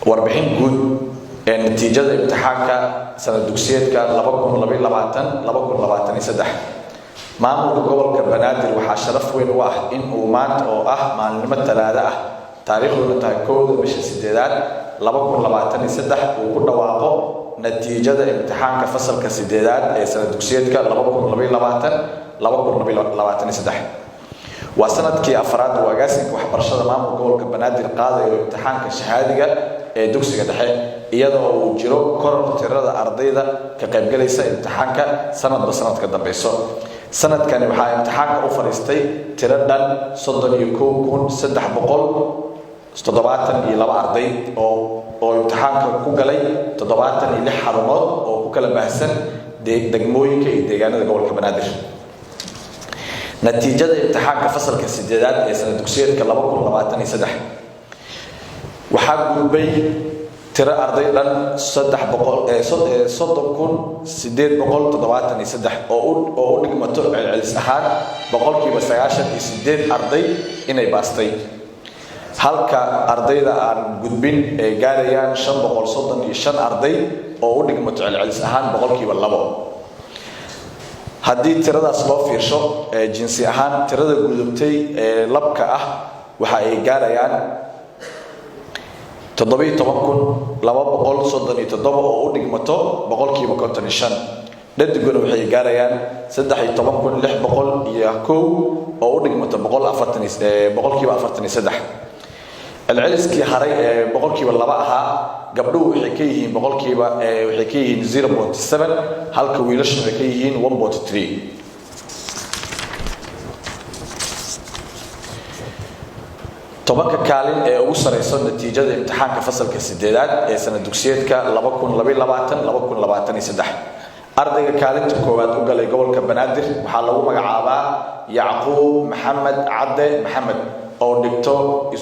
warbixin guud ee natiijada imtixaanka sanad dugsiyeedka 2022-2023 maamulka gobolka Banaadir waxaa sharaf weyn u ah in uu maanta oo ah maalinimo Talaado ah taariikhduna tahay 1 bisha 8 2023 uu ku dhawaaqo natiijada imtixaanka fasalka 8 ee sanad dugsiyeedka 2022-2023 waa sanadkii afraad oo agaasinka waxbarashada maamulka gobolka Banaadir qaadayo imtixaanka shahaadiga ee dugsiga dhexe iyadoo uu jiro koror tirada ardayda ka qayb galaysa imtixaanka sanadba sanadka dambayso sanadkani waxaa imtixaanka u fariistay tiro dhan 39372 arday oo imtixaanka ku galay 76 xarumood oo ku kala baahsan degmooyinka iyo deegaanada gobolka Banaadir natiijada imtixaanka fasalka 8 ee sanad dugsiyeedka 2023 waxaa gudbay tiro arday dhan 300,873 oo u dhigmato celcelis ahaan boqolkiiba 98 arday inay baastay halka ardayda aan gudbin ee gaarayaan 535 arday oo u dhigmato celcelis ahaan boqolkiiba 2 haddii tiradaas loo fiirsho jinsi ahaan tirada gudubtay ee labka ah waxa ay gaarayaan 17,237 oo u dhigmato boqolkiiba 55 dhadiguna waxay gaarayaan 13,601 oo u dhigmato boqolkiiba 43 celceliskii haray ee boqolkiiba 2 ahaa gabdhuhu waxay ka yihiin boqolkiiba 0.7 halka wiilashu waxay ka yihiin 1.3 tobanka kaalin ee ugu sareyso natiijada imtixaanka fasalka 8 ee sanad dugsiyeedka 2022-2023 ardayga kaalinta koowaad u galay gobolka Banaadir waxaa lagu magacaabaa Yacquub Maxamed Cadde Maxamed oo dhigto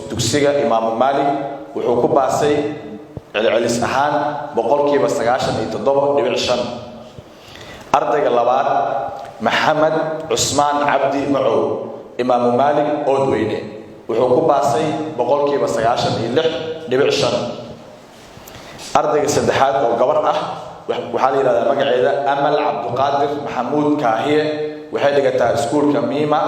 dugsiga Imaam Maalik wuxuu ku baasay celcelis ahaan boqolkiiba 97.5 ardayga labaad Maxamed Cusmaan Cabdi Macow Imaam Maalik Oodweyne wuxuu ku baasay boqolkiiba 96.5 ardayga saddexaad oo gabar ah waxaa la yiraahdaa magaceeda Amal Cabduqaadir Maxamuud Kaahiye waxay dhigataa iskuulka Miima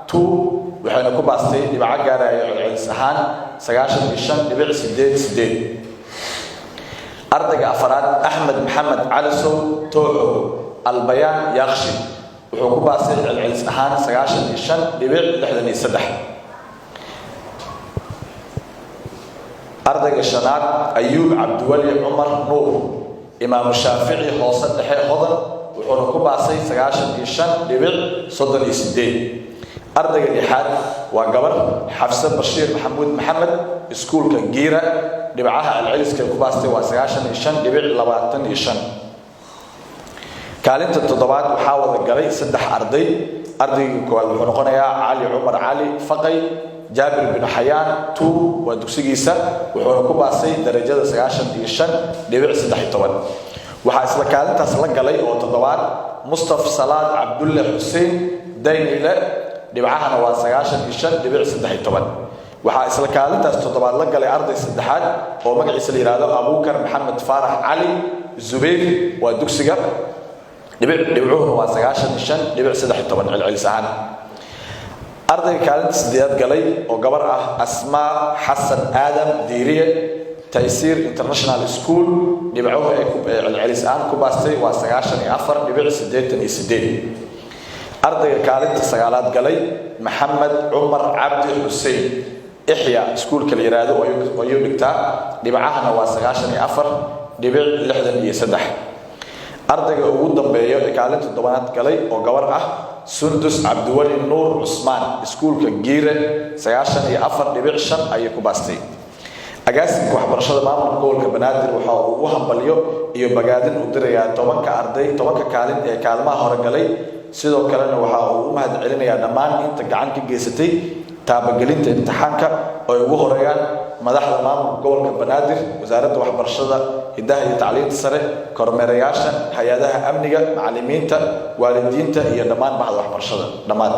2 waxayna ku baastay dhibco gaaraya celcelis ahaan 95.88 ardayga afraad Axmed Maxamed Calisow Tooxo Albayaan Yaaqshi wuxuu ku baastay celcelis ahaan 95.63 ardayga shanaad Ayuub Cabdiwali Cumar Nuur Imaam Shaafici hoose dhexe hodan wuxuu ku baasay 95.38 ardayga lixaad waa gabar Xafsa Bashiir Maxamuud Maxamed iskuulka Giira dhibcaha celceliska ku baastay waa 95.25 kaalinta toddobaad waxaa wada galay 3 arday ardayga koowaad wuxuu noqonayaa Cali Cumar Cali Faqay Jaabir bin Xayaan 2 waa dugsigiisa wuxuu ku baasay darajada 95.13 waxaa isla kaalintaas la galay oo toddobaad Mustafa Salaad Cabdulle Xuseen Daynile dhibcahana waa 95.13 waxaa isla kaalintaas toddobaad la galay arday saddexaad oo magaciisa la yiraahdo Abuukar Maxamed Faarax Cali Zubayr waa dugsiga dhibcuhu waa 95.13 celcelis ahaan ardayga kaalinta sideed galay oo gabar ah Asmaa Xasan Aadam Diiriye Taysiir International School dhibcuhu ay ku celcelis ahaan ku baastay waa 94.88 ardayga kaalinta sagaalaad galay Maxamed Cumar Cabdi Xuseen Ihya iskuulka la yiraahdo oo ay dhigtaa dhibcahana waa 94.63 ardayga ugu dambeeyo ee kaalinta toddobaad galay oo gabar ah Sundus Cabdiwali Nuur Cusmaan iskuulka Giire 94.5 ayay ku baastay agaasinka waxbarashada maamulka gobolka Banaadir waxa uu u hambaliyo iyo bagaadin u dirayaa 10 arday 10 kaalin ee kaalmaha hore galay sidoo kalena waxa uu u mahad celinayaa dhammaan inta gacan ka geysatay taabagelinta imtixaanka oo ugu horeeyaan madaxda maamulka gobolka Banaadir wasaaradda waxbarashada hidaha iyo tacliinta sare kormeerayaasha hay'adaha amniga macallimiinta waalidiinta iyo dhammaan bahda waxbarashada dhammaan